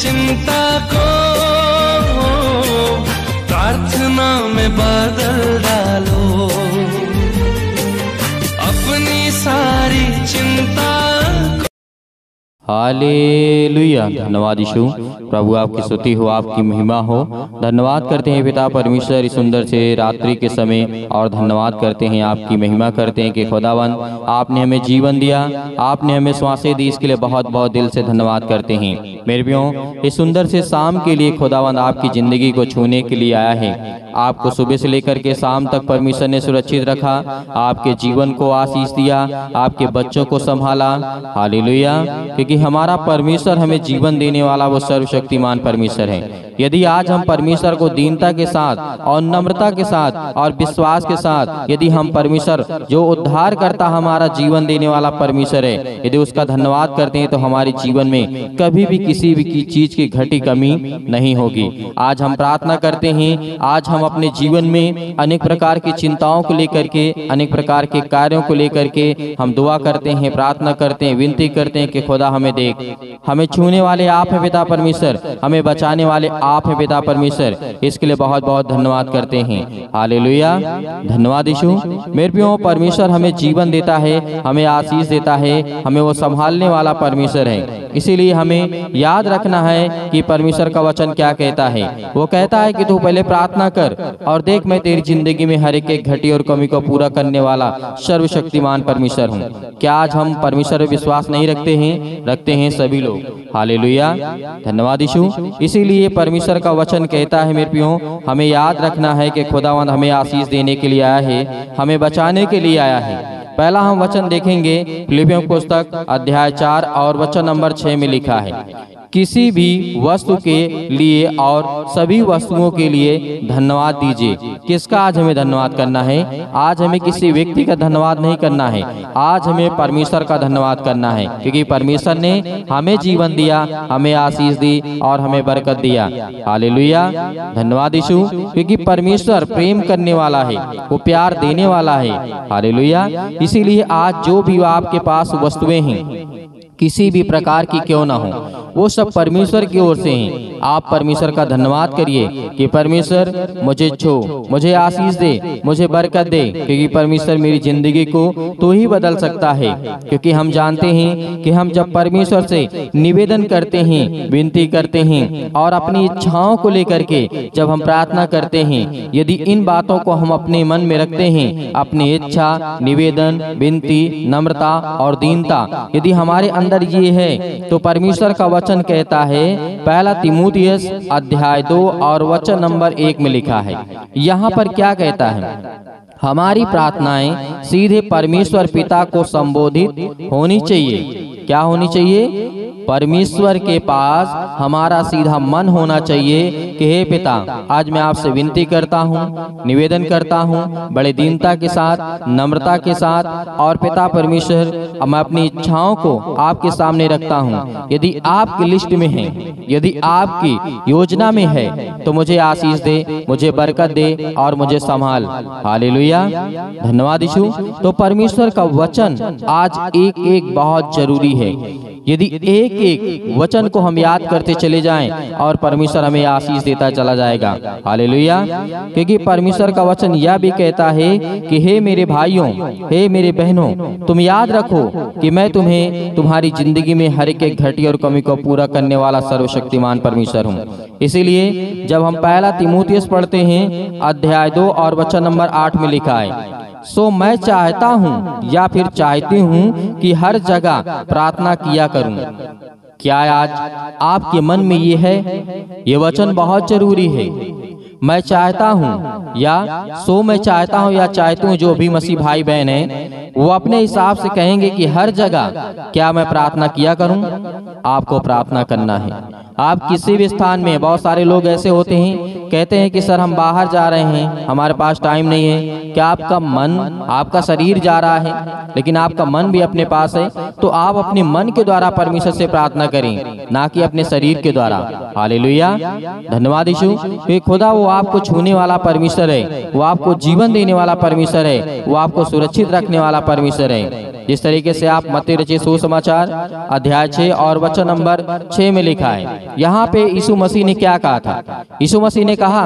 चिंता को प्रार्थना में बदल डालो। अपनी सारी चिंता। हालेलुया। धन्यवाद यीशु। प्रभु आपकी स्तुति हो, आपकी महिमा हो। धन्यवाद करते हैं पिता परमेश्वर इस सुंदर से रात्रि के समय, और धन्यवाद करते हैं, आपकी महिमा करते हैं कि खुदावन आपने हमें जीवन दिया, आपने हमें सांसें दी, इसके लिए बहुत बहुत दिल से धन्यवाद करते हैं। मेरे प्रियो, इस सुंदर से शाम के लिए खुदावन आपकी जिंदगी को छूने के लिए आया है। आपको सुबह से लेकर के शाम तक परमेश्वर ने सुरक्षित रखा, आपके जीवन को आशीष दिया, आपके बच्चों को संभाला। हालेलुया। क्योंकि हमारा परमेश्वर हमें जीवन देने वाला वो सर्वशक्तिमान परमेश्वर है। यदि आज हम परमेश्वर को दीनता के साथ और नम्रता के साथ और विश्वास के साथ यदि हम परमेश्वर जो उद्धार करता हमारा जीवन देने वाला परमेश्वर है, यदि उसका धन्यवाद करते हैं, तो हमारे जीवन में कभी भी किसी भी चीज की घटी कमी नहीं होगी। आज हम प्रार्थना करते हैं, आज हम अपने जीवन में अनेक प्रकार की चिंताओं को लेकर के, अनेक प्रकार के कार्यों को लेकर के हम दुआ करते हैं, प्रार्थना करते हैं, विनती करते हैं कि खुदा हमें देख। हमें छूने वाले आप है पिता परमेश्वर, हमें बचाने वाले आप है पिता परमेश्वर। इसके लिए बहुत बहुत धन्यवाद करते हैं। हालेलुया। धन्यवाद यीशु। मेरे प्रियो, परमेश्वर हमें जीवन देता है, हमें आशीष देता है, हमें वो संभालने वाला परमेश्वर है। इसीलिए हमें याद रखना है कि परमेश्वर का वचन क्या कहता है। वो कहता है कि तू पहले प्रार्थना कर और देख, मैं तेरी जिंदगी में हर एक घटी और कमी को पूरा करने वाला सर्वशक्तिमान परमेश्वर हूँ। क्या आज हम परमेश्वर पर विश्वास नहीं रखते हैं? रखते हैं सभी लोग। हालेलुया। धन्यवाद यीशु। इसीलिए परमेश्वर का वचन कहता है मेरे प्रियो, हमें याद रखना है कि खुदावंद हमें आशीष देने के लिए आया है, हमें बचाने के लिए आया है। पहला हम वचन देखेंगे फिलिपियों पुस्तक अध्याय 4 और वचन नंबर 6 में लिखा है, किसी भी वस्तु के लिए और सभी वस्तुओं के लिए धन्यवाद दीजिए। किसका आज हमें धन्यवाद करना है? आज हमें किसी व्यक्ति का धन्यवाद नहीं करना है, आज हमें परमेश्वर का धन्यवाद करना है, क्योंकि परमेश्वर ने हमें जीवन दिया, हमें आशीष दी और हमें बरकत दिया। हालेलुया। धन्यवाद यीशु। क्योंकि परमेश्वर प्रेम करने वाला है, वो प्यार देने वाला है। हालेलुया। इसीलिए आज जो भी आपके पास वस्तुएं हैं, किसी भी प्रकार की क्यों ना हो, वो सब परमेश्वर की ओर से हैं। आप परमेश्वर का धन्यवाद करिए कि परमेश्वर मुझे छो, मुझे आशीष दे, मुझे बरकत दे, क्योंकि परमेश्वर मेरी जिंदगी को तो ही बदल सकता है। क्योंकि हम जानते हैं कि हम जब परमेश्वर से निवेदन करते हैं, विनती करते हैं और अपनी इच्छाओं को लेकर के जब हम प्रार्थना करते हैं, यदि इन बातों को हम अपने मन में रखते हैं, अपनी इच्छा, निवेदन, विनती, नम्रता और दीनता यदि हमारे अंदर ये है, तो परमेश्वर का वचन कहता है, पहला तीमुथियुस अध्याय 2 और वचन नंबर 1 में लिखा है। यहाँ पर क्या कहता है? हमारी प्रार्थनाएं सीधे परमेश्वर पिता को संबोधित होनी चाहिए। क्या होनी चाहिए? परमेश्वर के पास हमारा सीधा मन होना चाहिए कि हे पिता, आज मैं आपसे विनती करता हूँ, निवेदन करता हूँ, बड़े दीनता के साथ, नम्रता के साथ, और पिता परमेश्वर, मैं अपनी इच्छाओं को आपके सामने रखता हूँ। यदि आपकी लिस्ट में है, यदि आपकी योजना में है, तो मुझे आशीष दे, मुझे बरकत दे और मुझे संभाल। हालेलुया। धन्यवाद यीशु। तो परमेश्वर का वचन आज एक एक बहुत जरूरी है। यदि एक एक वचन को हम याद करते चले जाएं, और परमेश्वर हमें आशीष देता चला जाएगा। हालेलुया। क्योंकि परमेश्वर का वचन यह भी कहता है कि हे मेरे भाइयों, हे मेरे बहनों, तुम याद रखो कि मैं तुम्हें तुम्हारी जिंदगी में हर एक घटी और कमी को पूरा करने वाला सर्वशक्तिमान परमेश्वर हूँ। इसीलिए जब हम पहला तीमुथियुस पढ़ते हैं अध्याय 2 और वचन नंबर 8 में लिखा है, सो मैं चाहता हूँ या फिर चाहती हूँ कि हर जगह प्रार्थना किया करूँ। क्या आज आपके मन में ये है? ये वचन बहुत जरूरी है। मैं चाहता हूँ या मैं चाहता हूँ या चाहती हूँ, जो भी मसीह भाई बहन है वो अपने हिसाब से कहेंगे कि हर जगह क्या मैं प्रार्थना किया करूँ? आपको प्रार्थना करना है। आप किसी भी स्थान में, बहुत सारे लोग ऐसे होते हैं, कहते हैं कि सर हम बाहर जा रहे हैं, हमारे पास टाइम नहीं है। क्या आपका मन, आपका शरीर जा रहा है लेकिन आपका मन भी अपने पास है? तो आप अपने मन के द्वारा परमेश्वर से प्रार्थना करें, ना कि अपने शरीर के द्वारा। हालेलुया। धन्यवाद यीशु। कि खुदा वो आपको छूने वाला परमेश्वर है, वो आपको जीवन देने वाला परमेश्वर है, वो आपको सुरक्षित रखने वाला परमेश्वर है। जिस तरीके से आप मत्ती रचित सुसमाचार अध्याय 6 और वचन नंबर 6 में लिखा है। यहाँ पे यीशु मसीह ने क्या कहा था? यीशु मसीह ने कहा,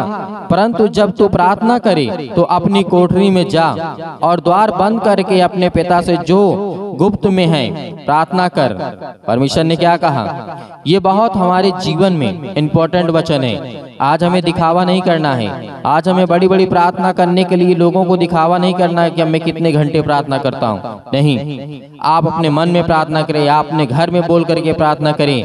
परंतु जब तू प्रार्थना करे तो अपनी कोठरी में जा और द्वार बंद करके अपने पिता से जो गुप्त में है प्रार्थना कर। परमेश्वर ने क्या कहा? ये बहुत हमारे जीवन में इम्पोर्टेंट वचन है। आज हमें दिखावा नहीं करना है। आज हमें बड़ी बड़ी प्रार्थना करने के लिए लोगों को दिखावा नहीं करना है कि मैं कितने घंटे प्रार्थना करता हूँ। नहीं, आप अपने मन में प्रार्थना करें, आप अपने घर में बोल करके प्रार्थना करें,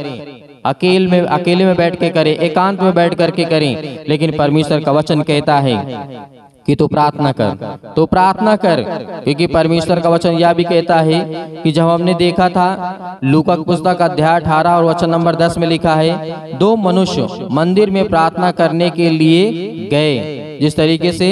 अकेले में बैठ के करें, एकांत में बैठ करके करें। लेकिन परमेश्वर का वचन कहता है कि तू प्रार्थना कर, तो प्रार्थना कर, क्योंकि परमेश्वर का वचन यह भी कहता है कि जब हमने देखा था लूका की पुस्तक अध्याय 18 और वचन नंबर 10 में लिखा है, 2 मनुष्य मंदिर में प्रार्थना करने के लिए गए। जिस तरीके से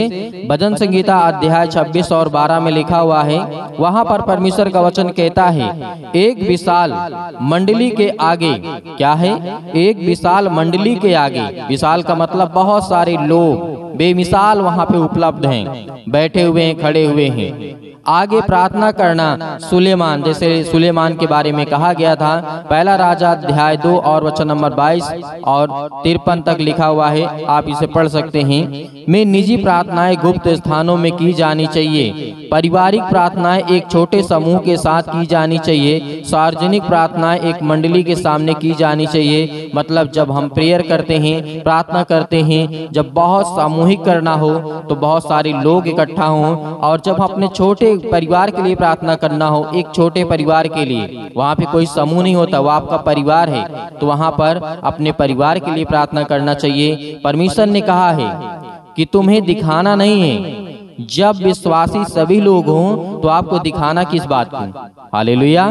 भजन संगीता अध्याय 26 और 12 में लिखा हुआ है, वहां पर परमेश्वर का वचन कहता है, एक विशाल मंडली के आगे, क्या है? एक विशाल मंडली के आगे। विशाल का मतलब बहुत सारे लोग बेमिसाल वहां पे उपलब्ध हैं, बैठे हुए हैं, खड़े हुए हैं। आगे प्रार्थना करना सुलेमान, जैसे सुलेमान के बारे में कहा गया था, पहला राजा अध्याय 2 और वचन नंबर 22 और 53 तक लिखा हुआ है, आप इसे पढ़ सकते हैं। में निजी प्रार्थनाएं गुप्त स्थानों में की जानी चाहिए। पारिवारिक प्रार्थनाएं एक छोटे समूह के साथ की जानी चाहिए। सार्वजनिक प्रार्थनाएं एक मंडली के सामने की जानी चाहिए। मतलब जब हम प्रेयर करते हैं, प्रार्थना करते हैं, जब बहुत सामूहिक करना हो तो बहुत सारे लोग इकट्ठा हों, और जब अपने छोटे परिवार के लिए प्रार्थना करना हो, एक छोटे परिवार के लिए, वहाँ पे कोई समूह नहीं होता, वो आपका परिवार है, तो वहाँ पर अपने परिवार के लिए प्रार्थना करना चाहिए। परमेश्वर ने कहा है कि तुम्हें दिखाना नहीं है। जब विश्वासी सभी लोग हों तो आपको दिखाना किस बात की? हालेलुया,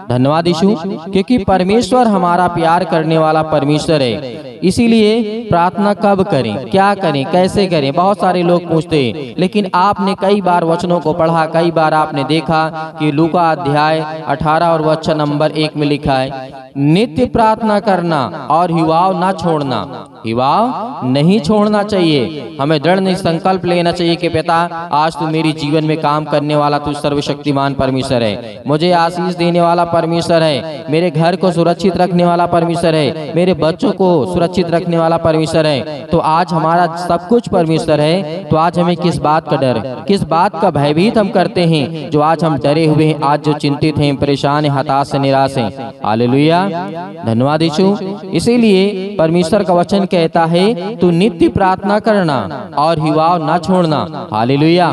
धन्यवाद यीशु, क्योंकि परमेश्वर हमारा प्यार करने वाला परमेश्वर है। इसीलिए प्रार्थना कब करें, क्या करें, कैसे करें, बहुत सारे लोग पूछते हैं। लेकिन आपने कई बार वचनों को पढ़ा, कई बार आपने देखा कि लूका अध्याय 18 और वचन नंबर 1 में लिखा है, नित्य प्रार्थना करना और हिवाव ना छोड़ना। हिवाव नहीं छोड़ना चाहिए। हमें दृढ़ संकल्प लेना चाहिए कि पिता, आज तू मेरी जीवन में काम करने वाला तू सर्वशक्तिमान परमेश्वर है, मुझे आशीष देने वाला परमेश्वर है, मेरे घर को सुरक्षित रखने वाला परमेश्वर है, मेरे बच्चों को सुरक्षित रखने वाला परमेश्वर है। तो आज हमारा सब कुछ परमेश्वर है, तो आज हमें किस बात का डर, किस बात का भयभीत हम करते हैं? जो आज हम डरे हुए हैं, आज जो चिंतित हैं, परेशान हैं, हताश से निराश हैं। हालेलुया, धन्यवाद यीशु। इसीलिए परमेश्वर का वचन कहता है, तू नित्य प्रार्थना करना और हिवाव ना छोड़ना। हालेलुया,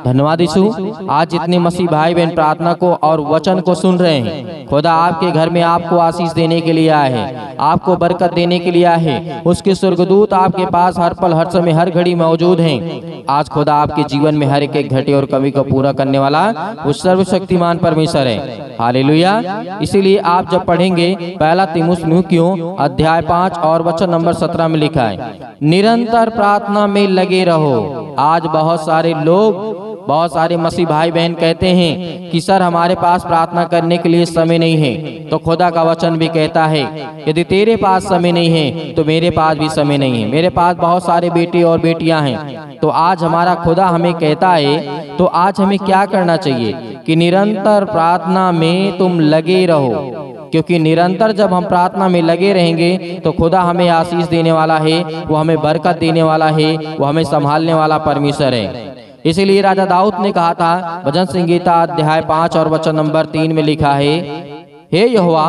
धन्यवाद यीशु। आज जितने मसीह भाई बहन प्रार्थना को और वचन को सुन रहे हैं, खुदा आपके घर में आपको आशीष देने के लिए आए हैं, आपको बरकत देने के लिए आए हैं। उसके स्वर्गदूत आपके पास हर पल, हर समय, हर घड़ी मौजूद हैं। आज खुदा आपके जीवन में हर एक घटे और कमी को पूरा करने वाला वो सर्वशक्तिमान परमेश्वर है। हालेलुया। इसीलिए आप जब पढ़ेंगे पहला तीमुथियुस अध्याय 5 और वचन नंबर 17 में लिखा है, निरंतर प्रार्थना में लगे रहो। आज बहुत सारे लोग, बहुत सारे मसीह भाई बहन कहते हैं कि सर हमारे पास प्रार्थना करने के लिए समय नहीं है। तो खुदा का वचन भी कहता है, यदि तेरे पास समय नहीं है तो मेरे पास भी समय नहीं है। मेरे पास बहुत सारे बेटे और बेटियां हैं। तो आज हमारा खुदा हमें कहता है, तो आज हमें क्या करना चाहिए कि निरंतर प्रार्थना में तुम लगे रहो। क्योंकि निरंतर जब हम प्रार्थना में लगे रहेंगे तो खुदा हमें आशीष देने वाला है, वो हमें बरकत देने वाला है, वो हमें संभालने वाला परमेश्वर है। इसीलिए राजा दाऊद ने कहा था, भजन संगीता अध्याय 5 और वचन नंबर 3 में लिखा है, हे यहोवा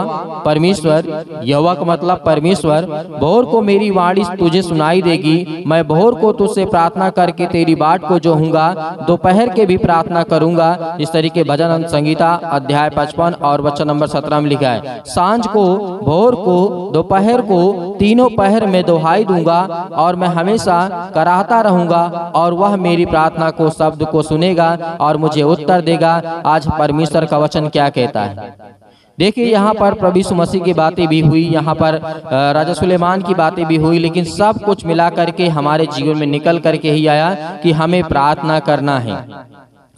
परमेश्वर, यहोवा का मतलब परमेश्वर, भोर को मेरी वाणी तुझे सुनाई देगी। मैं भोर को तुझसे प्रार्थना करके तेरी बाट को जोहूंगा, दोपहर के भी प्रार्थना करूंगा। इस तरीके भजन संगीता अध्याय 55 और वचन नंबर 17 में लिखा है, सांझ को, भोर को, दोपहर को, तीनों पहर में दोहाई दूंगा और मैं हमेशा कराहता रहूंगा, और वह मेरी प्रार्थना को, शब्द को सुनेगा और मुझे उत्तर देगा। आज परमेश्वर का वचन क्या कहता है? देखिए, यहाँ पर प्रभु यीशु मसीह की बातें भी हुई, यहाँ पर राजा सुलेमान की बातें भी हुई, लेकिन सब कुछ मिला करके हमारे जीवन में निकल करके ही आया कि हमें प्रार्थना करना है।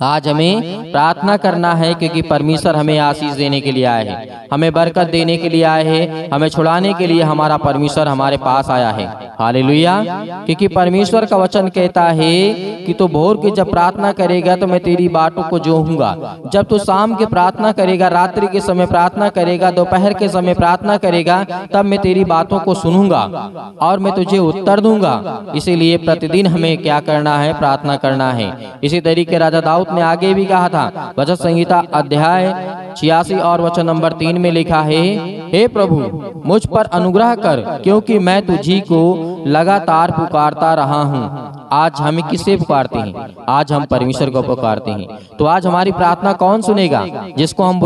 आज हमें प्रार्थना करना है, क्योंकि परमेश्वर हमें आशीष देने के लिए आए हैं, हमें बरकत देने के लिए आए हैं, हमें छुड़ाने के लिए हमारा परमेश्वर हमारे पास आया है। हालेलुया। क्योंकि परमेश्वर का वचन कहता है कि तू भोर के जब प्रार्थना करेगा तो मैं तेरी बातों को जोहूंगा। जब तू शाम के प्रार्थना करेगा, रात्रि के समय प्रार्थना करेगा, दोपहर के समय प्रार्थना करेगा, तब मैं तेरी बातों को सुनूंगा और मैं तुझे उत्तर दूंगा। इसीलिए प्रतिदिन हमें क्या करना है? प्रार्थना करना है। इसी तरीके राजा दाऊद ने आगे भी कहा था, भजन संहिता अध्याय 86 और वचन नंबर 3 में लिखा है, हे प्रभु मुझ पर अनुग्रह कर, क्योंकि मैं तुझी को लगातार पुकारता रहा हूँ। आज हम किसे पुकारते हैं? आज हम परमेश्वर को पुकारते हैं। तो आज हमारी प्रार्थना कौन सुनेगा? जिसको हम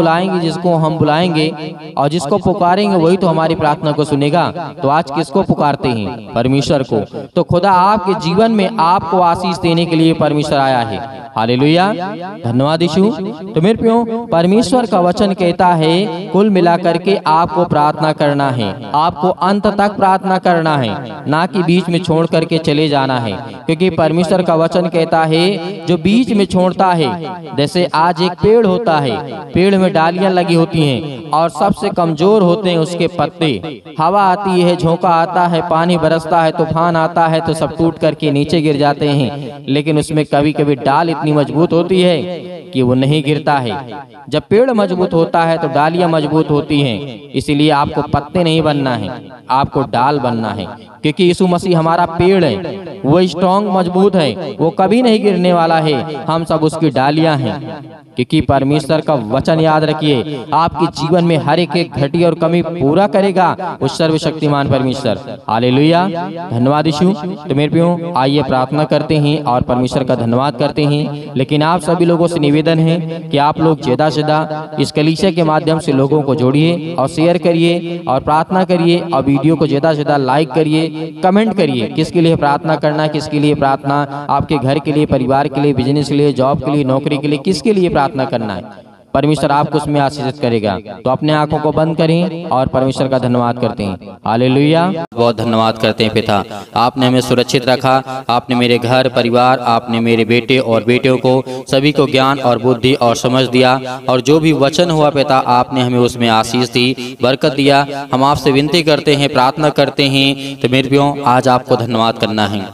बुलाएंगे और जिसको पुकारेंगे वही तो हमारी प्रार्थना को सुनेगा। तो आज किसको पुकारते हैं? परमेश्वर को। तो खुदा आपके जीवन में आपको आशीष देने के लिए परमेश्वर आया है। हालेलुया, धन्यवाद यीशु। तो मेरे प्रियो, परमेश्वर का वचन कहता है कुल मिलाकर के आपको प्रार्थना करना है, आपको अंत तक प्रार्थना करना है, ना कि बीच में छोड़ करके चले जाना है। क्योंकि परमेश्वर का वचन कहता है जो बीच में छोड़ता है, जैसे आज एक पेड़ होता है, पेड़ में डालियां लगी होती हैं और सबसे कमजोर होते हैं उसके पत्ते। हवा आती है, झोंका आता है, पानी बरसता है, तूफान आता है तो सब टूट करके नीचे गिर जाते हैं, लेकिन उसमें कभी कभी डाल इतनी मजबूत होती है कि वो नहीं गिरता है। जब पेड़ मजबूत होता है तो डालियां मजबूत होती हैं। इसीलिए आपको पत्ते नहीं बनना है, आपको डाल बनना है। क्योंकि यीशु मसीह हमारा पेड़ है, वो स्ट्रॉन्ग मजबूत है, वो कभी नहीं गिरने वाला है। हम सब उसकी डालियां हैं। क्योंकि परमेश्वर का वचन याद रखिए, आपके जीवन में हर एक घटी और कमी पूरा करेगा उस सर्वशक्तिमान परमेश्वर। हालेलुया, धन्यवाद यीशु। तो मेरे प्रियो, आइए प्रार्थना करते हैं और परमेश्वर का धन्यवाद करते हैं। लेकिन आप सभी लोगों से निवेदन है कि आप लोग ज्यादा से ज्यादा इस कलीसिया के माध्यम से लोगों को जोड़िए और शेयर करिए और प्रार्थना करिए और वीडियो को ज्यादा से ज्यादा लाइक करिए, कमेंट करिए किसके लिए प्रार्थना करना है, किसके लिए प्रार्थना, आपके घर के लिए, परिवार के लिए, बिजनेस के लिए, जॉब के लिए, नौकरी के लिए, किसके लिए प्रार्थना करना है। परमेश्वर आपको उसमें आशीषित करेगा। तो अपने आंखों को बंद करें और परमेश्वर का धन्यवाद करते हैं। हालेलुया, बहुत धन्यवाद करते हैं पिता, आपने हमें सुरक्षित रखा, आपने मेरे घर परिवार, आपने मेरे बेटे और बेटियों को सभी को ज्ञान और बुद्धि और समझ दिया, और जो भी वचन हुआ पिता आपने हमें उसमें आशीष दी, बरकत दिया। हम आपसे विनती करते हैं, प्रार्थना करते हैं। तो मेरे प्रियो, आज आपको धन्यवाद करना है,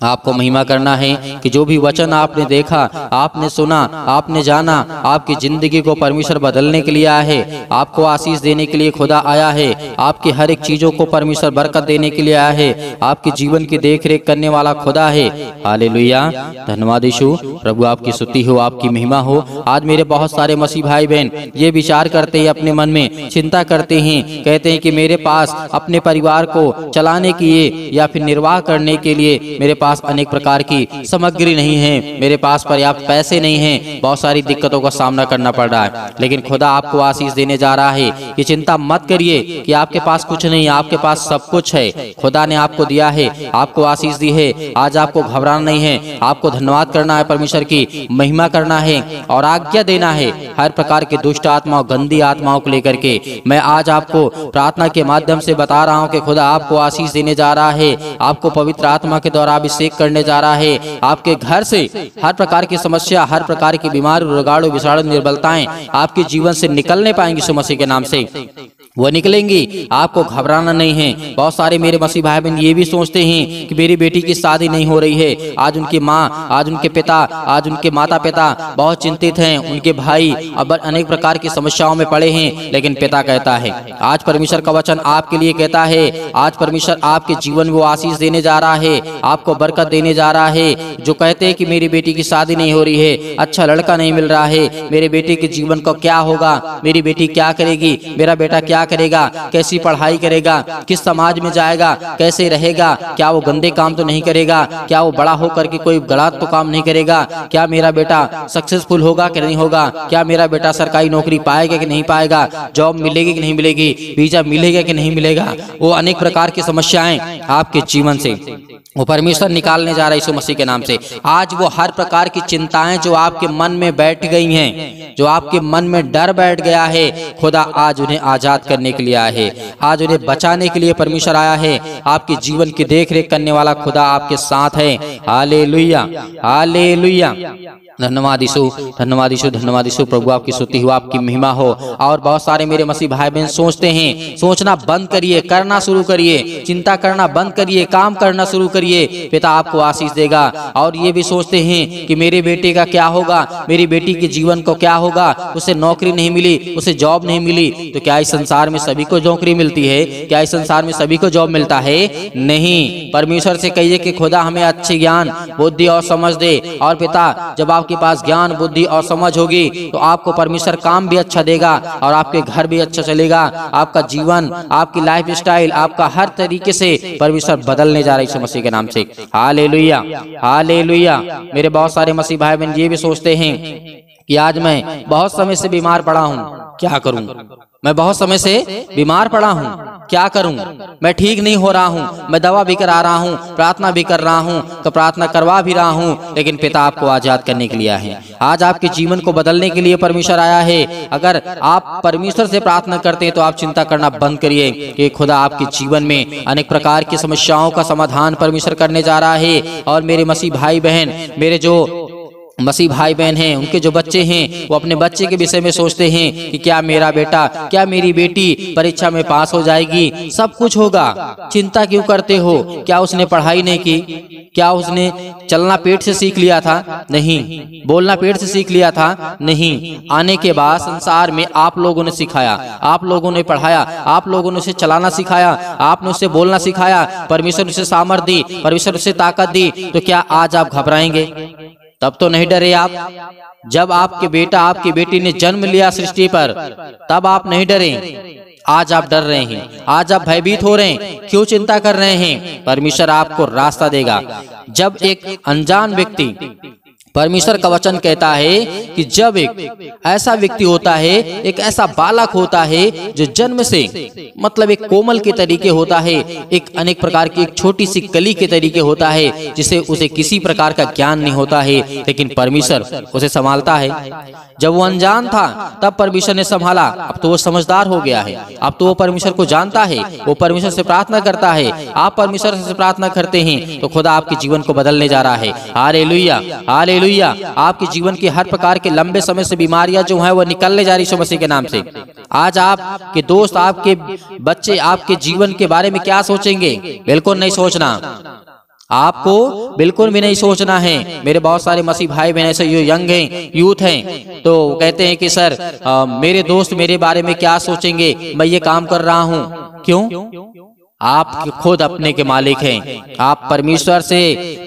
आपको महिमा करना है कि जो भी वचन आपने देखा, आपने सुना, आपने जाना, आपकी जिंदगी को परमेश्वर बदलने के लिए आया है, आपको आशीष देने के लिए खुदा आया है, आपकी हर एक चीजों को परमेश्वर बरकत देने के लिए आया है, आपके जीवन की देखरेख करने वाला खुदा है। हालेलुया, धन्यवाद यीशु। प्रभु आपकी स्तुति हो, आपकी महिमा हो। आज मेरे बहुत सारे मसीह भाई बहन ये विचार करते हैं, अपने मन में चिंता करते हैं, कहते हैं कि मेरे पास अपने परिवार को चलाने के लिए या फिर निर्वाह करने के लिए मेरे पास अनेक प्रकार की सामग्री नहीं है, मेरे पास पर्याप्त पैसे नहीं हैं, बहुत सारी दिक्कतों का सामना करना पड़ रहा है। लेकिन खुदा आपको आशीष देने जा रहा है। ये चिंता मत करिए कि आपके पास कुछ नहीं, आपके पास सब कुछ है। खुदा ने आपको दिया है, आपको आशीष दी है। आज आपको घबराना नहीं है, आपको धन्यवाद करना है, परमेश्वर की महिमा करना है और आज्ञा देना है हर प्रकार के दुष्ट आत्माओं, गंदी आत्माओं को लेकर के। मैं आज आपको प्रार्थना के माध्यम से बता रहा हूँ कि खुदा आपको आशीष देने जा रहा है, आपको पवित्र आत्मा के द्वारा अभिषेक करने जा रहा है। आपके घर से हर प्रकार की समस्या, हर प्रकार की बीमारी, रोगाणु, विषाणु, निर्बलताएं आपके जीवन से निकलने पाएंगी यीशु मसीह के नाम से, वो निकलेंगी। आपको घबराना नहीं है। बहुत सारे मेरे मसीह भाई बहन ये भी सोचते हैं कि मेरी बेटी की शादी नहीं हो रही है। आज उनकी माँ, आज उनके पिता, आज उनके माता पिता बहुत चिंतित हैं, उनके भाई अब अनेक प्रकार की समस्याओं में पड़े हैं। लेकिन पिता कहता है, आज परमेश्वर का वचन आपके लिए कहता है, आज परमेश्वर आपके जीवन में वो आशीष देने जा रहा है, आपको बरकत देने जा रहा है। जो कहते हैं कि मेरी बेटी की शादी नहीं हो रही है, अच्छा लड़का नहीं मिल रहा है, मेरे बेटे के जीवन को क्या होगा, मेरी बेटी क्या करेगी, मेरा बेटा क्या करेगा, कैसी पढ़ाई करेगा, किस समाज में जाएगा, कैसे रहेगा, क्या वो गंदे काम तो नहीं करेगा, क्या वो बड़ा होकर के कोई गलत तो काम नहीं करेगा, क्या मेरा बेटा सक्सेसफुल होगा कि नहीं होगा, क्या मेरा बेटा सरकारी नौकरी पाएगा कि नहीं पाएगा, जॉब मिलेगी कि नहीं मिलेगी, वीजा मिलेगा कि नहीं मिलेगा। वो अनेक प्रकार की समस्याएं आपके जीवन से वो परमेश्वर निकालने जा रहा है यीशु मसीह के नाम से। आज वो हर प्रकार की चिंताएं जो आपके मन में बैठ गई हैं, जो आपके मन में डर बैठ गया है, खुदा आज उन्हें आजाद करने के लिए आया है, आज उन्हें बचाने के लिए परमेश्वर आया है। आपके जीवन की देख रेख करने वाला खुदा आपके साथ है। Hallelujah, hallelujah. धन्यवाद यीशु, धन्यवाद यीशु, धन्यवाद यीशु। प्रभु आपकी स्तुति हो, आपकी महिमा हो। और बहुत सारे मेरे मसीह भाई बहन सोचते हैं, सोचना बंद करिए, करना शुरू करिए, चिंता करना बंद करिए, काम करना शुरू करिए, पिता आपको आशीष देगा। और ये भी सोचते हैं कि मेरे बेटे का क्या होगा, मेरी बेटी के जीवन को क्या होगा, उसे नौकरी नहीं मिली, उसे जॉब नहीं मिली। तो क्या इस संसार में सभी को नौकरी मिलती है? क्या इस संसार में सभी को जॉब मिलता है? नहीं। परमेश्वर से कहिए कि खुदा हमें अच्छे ज्ञान, बुद्धि और समझ दे। और पिता, जब आपके पास ज्ञान, बुद्धि और समझ होगी तो आपको परमेश्वर काम भी अच्छा देगा और आपके घर भी अच्छा चलेगा। आपका जीवन, आपकी लाइफ स्टाइल, आपका हर तरीके से परमेश्वर बदलने जा रहा है यीशु मसीह के नाम से। Hallelujah, hallelujah. मेरे बहुत सारे मसीह भाई बहन ये भी सोचते हैं कि आज मैं बहुत समय से बीमार पड़ा हूँ, क्या करूं? मैं बहुत समय से बीमार पड़ा हूँ, क्या करूं? मैं ठीक नहीं हो रहा हूँ, मैं दवा भी करा रहा हूँ, प्रार्थना भी कर रहा हूँ, तो प्रार्थना करवा भी रहा हूँ, लेकिन पिता आपको आजाद करने के लिए आया है। आज आपके जीवन को बदलने के लिए परमेश्वर आया है। अगर आप परमेश्वर से प्रार्थना करते हैं तो आप चिंता करना बंद करिए कि खुदा आपके जीवन में अनेक प्रकार की समस्याओं का समाधान परमेश्वर करने जा रहा है। और मेरे मसीह भाई बहन, मेरे जो मसीह भाई बहन हैं, उनके जो बच्चे हैं, वो अपने बच्चे के विषय में सोचते हैं कि क्या मेरा बेटा, क्या मेरी बेटी परीक्षा में पास हो जाएगी, सब कुछ होगा। चिंता क्यों करते हो? क्या उसने पढ़ाई नहीं की? क्या उसने चलना पेट से सीख लिया था? नहीं। बोलना पेट से सीख लिया था? नहीं। आने के बाद संसार में आप लोगों ने सिखाया, आप लोगों ने पढ़ाया, आप लोगों ने उसे चलाना सिखाया, आपने उसे बोलना सिखाया, परमेश्वर ने उसे सामर्थ दी, परमेश्वर ने उसे ताकत दी। तो क्या आज आप घबराएंगे? तब तो नहीं डरे आप। जब आपके बेटा, आपकी बेटी ने जन्म लिया सृष्टि पर, तब आप नहीं डरे। आज आप डर रहे हैं, आज आप भयभीत हो रहे हैं, क्यों चिंता कर रहे हैं? परमेश्वर आपको रास्ता देगा। जब एक अनजान व्यक्ति, परमेश्वर का वचन कहता है कि जब एक ऐसा व्यक्ति होता है, एक ऐसा बालक होता है जो जन्म से, मतलब एक कोमल के तरीके होता है, एक अनेक प्रकार की एक छोटी सी कली के तरीके होता है, जिसे उसे किसी प्रकार का ज्ञान नहीं होता है, लेकिन परमेश्वर उसे संभालता है। जब वो अनजान था तब परमेश्वर ने संभाला, अब तो वो समझदार हो गया है, अब तो वो परमेश्वर को जानता है, वो परमेश्वर से प्रार्थना करता है। आप परमेश्वर से प्रार्थना करते हैं तो खुदा आपके जीवन को बदलने जा रहा है। Hallelujah, hallelujah. आपके जीवन की हर प्रकार के लंबे समय से बीमारियां जो है वो निकलने जा रही है यीशु मसीह के नाम से। आज आपके दोस्त, आपके बच्चे आपके जीवन के बारे में क्या सोचेंगे? बिल्कुल नहीं सोचना, आपको बिल्कुल भी नहीं सोचना है। मेरे बहुत सारे मसीह भाई बहन ऐसे यंग हैं, यूथ हैं, तो कहते हैं कि सर मेरे दोस्त मेरे बारे में क्या सोचेंगे, मैं ये काम कर रहा हूँ। क्यों? आप खुद अपने के मालिक हैं, आप परमेश्वर से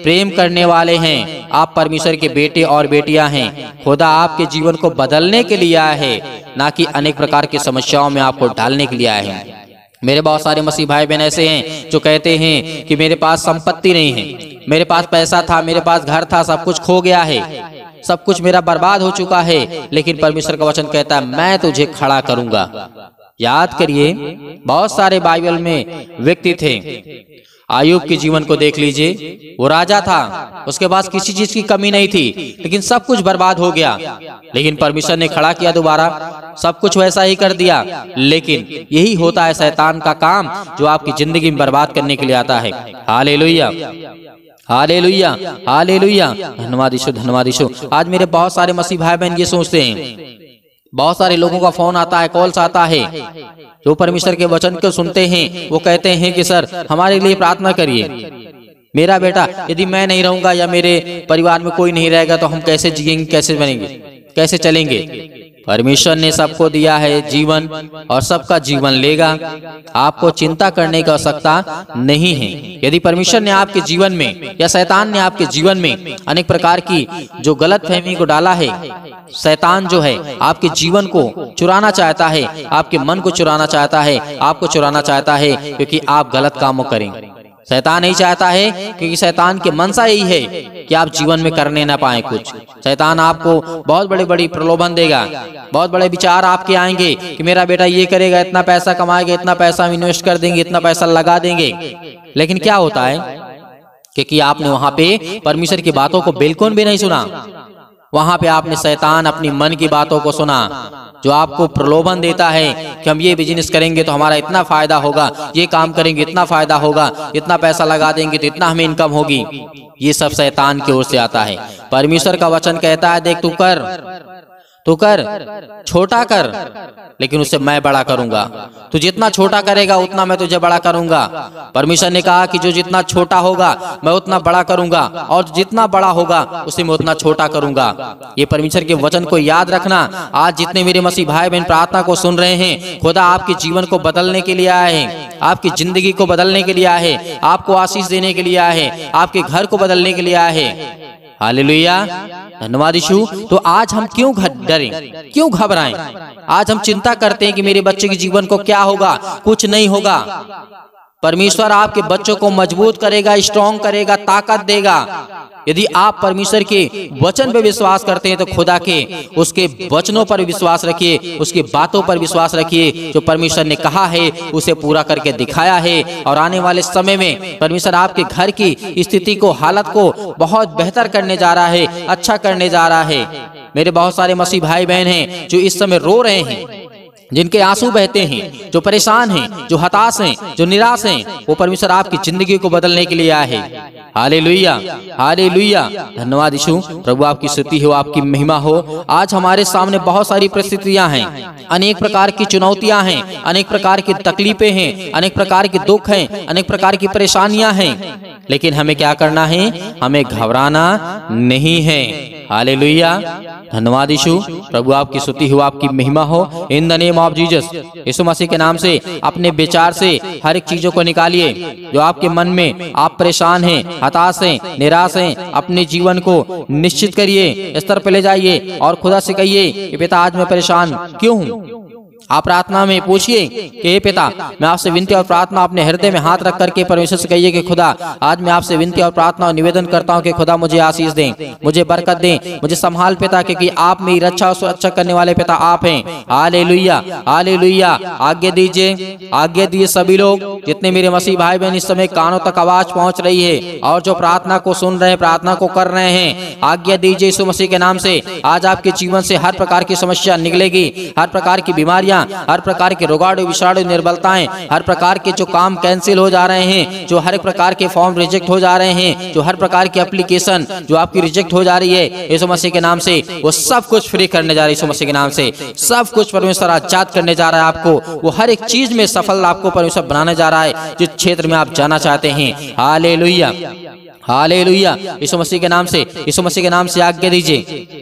प्रेम करने वाले हैं, आप परमेश्वर के बेटे और बेटियां हैं। खुदा आपके जीवन को बदलने के लिए आया है, ना कि अनेक प्रकार की समस्याओं में आपको डालने के लिए आया है। मेरे बहुत सारे मसीह भाई बहन ऐसे हैं जो कहते हैं कि मेरे पास संपत्ति नहीं है, मेरे पास पैसा था, मेरे पास घर था, सब कुछ खो गया है, सब कुछ मेरा बर्बाद हो चुका है, लेकिन परमेश्वर का वचन कहता है मैं तुझे खड़ा करूंगा। याद करिए, बहुत सारे बाइबल में व्यक्ति थे। आयुब के जीवन को देख लीजिए, वो राजा था, उसके पास किसी चीज की कमी नहीं थी, लेकिन सब कुछ बर्बाद हो गया, लेकिन परमेश्वर ने खड़ा किया दोबारा, सब कुछ वैसा ही कर दिया। लेकिन यही होता है शैतान का काम, जो आपकी जिंदगी में बर्बाद करने के लिए आता है। Hallelujah, hallelujah, hallelujah. धन्यवाद यीशु, धन्यवाद यीशु। आज मेरे बहुत सारे मसीह भाई बहन ये सोचते हैं, बहुत सारे लोगों का फोन आता है, कॉल्स आता है, जो परमेश्वर के वचन को सुनते हैं, वो कहते हैं कि सर हमारे लिए प्रार्थना करिए। मेरा बेटा, यदि मैं नहीं रहूंगा या मेरे परिवार में कोई नहीं रहेगा तो हम कैसे जिएंगे, कैसे बनेंगे, कैसे चलेंगे? परमेश्वर ने सबको दिया है जीवन और सबका जीवन लेगा। आपको चिंता करने की आवश्यकता नहीं है। यदि परमेश्वर ने आपके जीवन में या शैतान ने आपके जीवन में अनेक प्रकार की जो गलत फहमी को डाला है, शैतान जो है आपके जीवन को चुराना चाहता है, आपके मन को चुराना चाहता है, आपको चुराना चाहता है, क्योंकि आप गलत कामों करें। शैतान नहीं चाहता है, क्योंकि शैतान की मनसा यही है कि आप जीवन में करने ना पाए कुछ। शैतान आपको बहुत बड़ी बड़ी प्रलोभन देगा, बहुत बड़े विचार आपके आएंगे कि मेरा बेटा ये करेगा, इतना पैसा कमाएगा, इतना पैसा हम इन्वेस्ट कर देंगे, इतना पैसा लगा देंगे। लेकिन क्या होता है, क्योंकि आपने वहां पे परमेश्वर की बातों को बिल्कुल भी नहीं सुना, वहां पे आपने शैतान अपनी मन की बातों को सुना। जो आपको प्रलोभन देता है कि हम ये बिजनेस करेंगे तो हमारा इतना फायदा होगा, ये काम करेंगे इतना फायदा होगा, इतना पैसा लगा देंगे तो इतना हमें इनकम होगी, ये सब शैतान की ओर से आता है। परमेश्वर का वचन कहता है, देख तू कर, छोटा कर, लेकिन उससे मैं बड़ा करूंगा। तू जितना छोटा करेगा उतना मैं तुझे बड़ा करूंगा। परमेश्वर ने कहा कि जो जितना छोटा होगा मैं उतना बड़ा करूंगा, और जितना बड़ा होगा उसे मैं उतना छोटा करूंगा। ये परमेश्वर के वचन को याद रखना। आज जितने मेरे मसीह भाई बहन प्रार्थना को सुन रहे हैं, खुदा आपके जीवन को बदलने के लिए आए हैं, आपकी जिंदगी को बदलने के लिए आए हैं, आपको आशीष देने के लिए आए हैं, आपके घर को बदलने के लिए आए हैं। हालेलुया, धन्यवाद यीशु। तो आज हम क्यों डरें, क्यों घबराएं? आज हम चिंता करते हैं कि मेरे बच्चे के जीवन को क्या होगा, कुछ नहीं होगा। परमेश्वर आपके बच्चों को मजबूत करेगा, स्ट्रॉन्ग करेगा, ताकत देगा। यदि आप परमेश्वर के वचन पर विश्वास करते हैं तो खुदा के उसके वचनों पर विश्वास रखिए, उसकी बातों पर विश्वास रखिए। जो परमेश्वर ने कहा है उसे पूरा करके दिखाया है, और आने वाले समय में परमेश्वर आपके घर की स्थिति को, हालत को बहुत बेहतर करने जा रहा है, अच्छा करने जा रहा है। मेरे बहुत सारे मसीह भाई बहन हैं जो इस समय रो रहे हैं, जिनके आंसू बहते हैं, जो परेशान हैं, जो हताश हैं, जो निराश हैं, वो परमेश्वर आपकी जिंदगी को बदलने के लिए आया है। हालेलुया, हालेलुया, धन्यवाद यीशु। प्रभु आपकी स्तुति हो, आपकी महिमा हो। आज हमारे सामने बहुत सारी परिस्थितियां हैं, अनेक प्रकार की चुनौतियां हैं, अनेक प्रकार की तकलीफें हैं, अनेक प्रकार के दुख हैं, अनेक प्रकार की परेशानियां हैं, लेकिन हमें क्या करना है? हमें घबराना नहीं है। हालेलुया, धन्यवाद यीशु। प्रभु आपकी स्तुति हो, आपकी महिमा हो। In the name of Jesus, Yeshu Masih के नाम से अपने विचार से हर एक चीजों को निकालिए जो आपके मन में आप परेशान हैं, हताश हैं, निराश हैं। अपने जीवन को निश्चित करिए, स्तर पर ले जाइए और खुदा से कहिए कि पिता आज मैं परेशान क्यों हूँ। आप प्रार्थना में पूछिए कि हे पिता, मैं आपसे विनती और प्रार्थना अपने हृदय में हाथ रख करके परमेश्वर से कहिए कि खुदा आज मैं आपसे विनती और प्रार्थना और निवेदन करता हूं कि खुदा मुझे आशीष दें, मुझे बरकत दें, मुझे संभाल पिता, क्योंकि आप मेरी रक्षा और सुरक्षा करने वाले पिता आप हैं। Hallelujah, hallelujah. आज्ञा दीजिए, आज्ञा दिए सभी लोग जितने मेरे मसीह भाई बहन इस समय कानों तक आवाज पहुंच रही है और जो प्रार्थना को सुन रहे हैं, प्रार्थना को कर रहे हैं, आज्ञा दीजिए यीशु मसीह के नाम से। आज आपके जीवन से हर प्रकार की समस्या निकलेगी, हर प्रकार की बीमारियां, हर प्रकार के रोगाणु विषाणु निर्बलताएं, हर प्रकार के जो काम कैंसिल हो जा रहे हैं, जो हर प्रकार के फॉर्म रिजेक्ट हो जा रहे हैं, जो हर प्रकार की एप्लीकेशन जो आपकी रिजेक्ट हो जा रही है, यीशु मसीह के नाम से वो सब कुछ फ्री करने जा रही है। यीशु मसीह के नाम से सब कुछ परमेश्वर आजाद करने जा रहा है आपको। वो हर एक चीज में सफल आपको परमेश्वर बनाने जा रहा है जिस क्षेत्र में आप जाना चाहते हैं। Hallelujah, hallelujah. यीशु मसीह के नाम से, यीशु मसीह के नाम से आज्ञा दीजिए,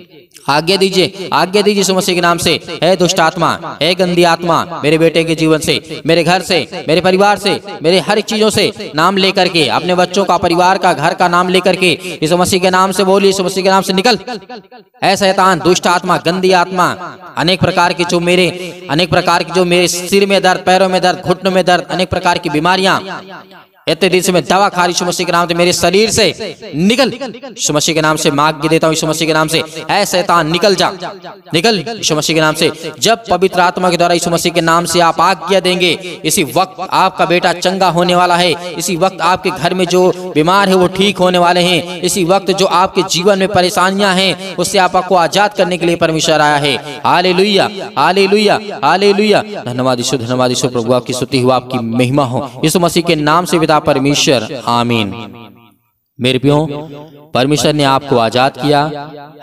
आज्ञा दीजिए, आज्ञा दीजिए यीशु मसीह के नाम से। है दुष्ट आत्मा, है गंदी आत्मा मेरे बेटे के जीवन से, मेरे घर से, मेरे परिवार से, मेरे हर चीजों से नाम लेकर के, अपने बच्चों का, परिवार का, घर का नाम लेकर के यीशु मसीह के नाम से बोलिए, यीशु मसीह के नाम से निकल। है शैतान, दुष्ट आत्मा, गंदी आत्मा, अनेक प्रकार की जो मेरे सिर में दर्द, पैरों में दर्द, घुटनों में दर्द, अनेक प्रकार की बीमारियां, इतने दिन से मैं दवा खा रही, यीशु मसीह के नाम से मेरे शरीर से निकल। यीशु मसीह के नाम से मैं आज्ञा देता हूँ, यीशु मसीह के नाम से ऐ शैतान निकल जा, निकल यीशु मसीह के नाम से। जब पवित्र आत्मा के द्वारा यीशु मसीह के नाम से आप आज्ञा देंगे, इसी वक्त आपका बेटा चंगा होने वाला है। इसी वक्त आपके घर में जो बीमार है वो ठीक होने वाले हैं। इसी वक्त जो आपके जीवन में परेशानियां हैं उससे आपको आजाद करने के लिए परमेश्वर आया है। Hallelujah, hallelujah, hallelujah. धन्यवाद यीशु, धन्यवाद यीशु। प्रभु आपकी स्तुति हो, आपकी महिमा हो, यीशु मसीह के नाम से पिता परमेश्वर, आमीन। मेरे प्रियो, परमेश्वर ने आपको आजाद किया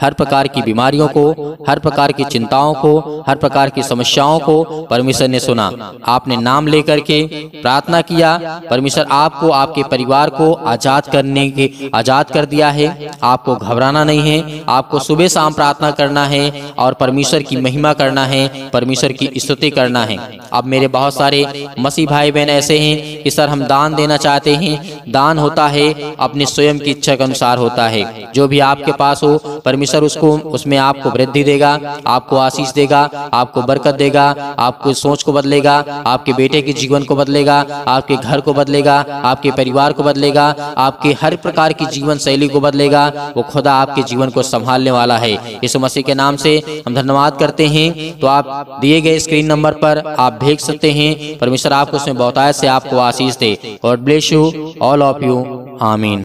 हर प्रकार की बीमारियों को, हर प्रकार की चिंताओं को, हर प्रकार की समस्याओं को परमेश्वर ने सुना। आपने नाम लेकर के प्रार्थना किया, परमेश्वर आपको, आपके परिवार को आजाद कर दिया है। आपको घबराना नहीं है, आपको सुबह शाम प्रार्थना करना है और परमेश्वर की महिमा करना है, परमेश्वर की स्तुति करना है। अब मेरे बहुत सारे मसीह भाई बहन ऐसे हैं कि सर हम दान देना चाहते हैं। दान होता है अपने स्वयं की इच्छा के अनुसार होता है। जो भी आपके पास हो परमेश्वर उसमें आपको वृद्धि देगा, आपको आशीष देगा, आपको बरकत देगा, आपको सोच को बदलेगा, आपके बेटे के जीवन को बदलेगा, आपके घर को बदलेगा, आपके परिवार को बदलेगा, आपके हर प्रकार की जीवन शैली को बदलेगा। वो खुदा आपके जीवन को संभालने वाला है। यीशु मसीह के नाम से हम धन्यवाद करते हैं। तो आप दिए गए स्क्रीन नंबर पर आप भेज सकते हैं। परमेश्वर आपको उसमें बहुतायत से आपको आशीष दे। God bless you all of you, आमीन।